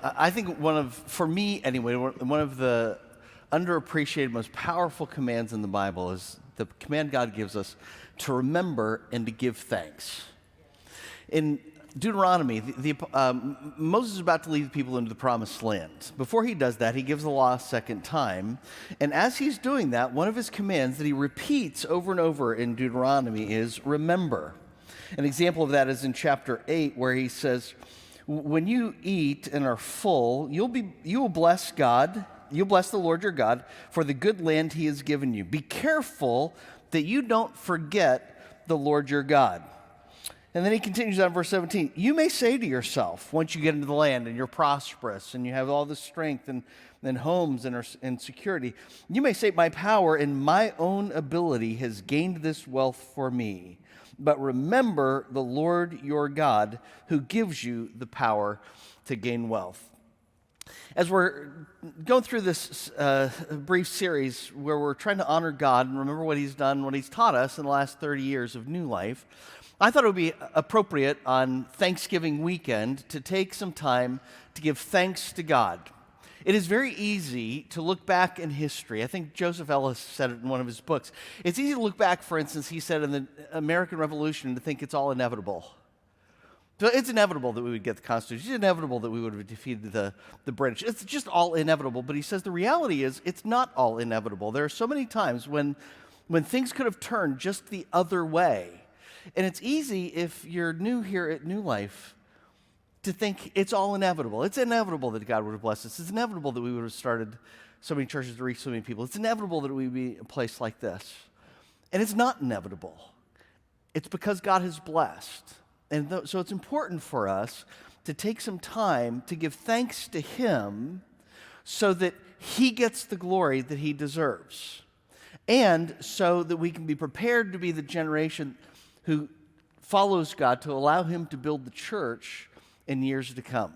I think for me anyway, one of the underappreciated, most powerful commands in the Bible is the command God gives us to remember and to give thanks. In Deuteronomy, Moses is about to lead the people into the promised land. Before he does that, he gives the law a second time. And as he's doing that, one of his commands that he repeats over and over in Deuteronomy is remember. An example of that is in chapter 8, where he says, when you eat and are full, you will bless God, you'll bless the Lord your God for the good land he has given you. Be careful that you don't forget the Lord your God. And then he continues on verse 17. You may say to yourself, once you get into the land and you're prosperous and you have all this strength and homes and security, you may say, my power and my own ability has gained this wealth for me. But remember the Lord your God who gives you the power to gain wealth. As we're going through this brief series where we're trying to honor God and remember what he's done, what he's taught us in the last 30 years of new life, I thought it would be appropriate on Thanksgiving weekend to take some time to give thanks to God. It is very easy to look back in history. I think Joseph Ellis said it in one of his books. It's easy to look back, for instance, he said in the American Revolution, to think it's all inevitable. So it's inevitable that we would get the Constitution. It's inevitable that we would have defeated the British. It's just all inevitable. But he says the reality is it's not all inevitable. There are so many times when things could have turned just the other way. And it's easy if you're new here at New Life to think it's all inevitable. It's inevitable that God would have blessed us. It's inevitable that we would have started so many churches to reach so many people. It's inevitable that we would be a place like this. And it's not inevitable. It's because God has blessed. And so it's important for us to take some time to give thanks to him so that he gets the glory that he deserves. And so that we can be prepared to be the generation who follows God to allow him to build the church in years to come.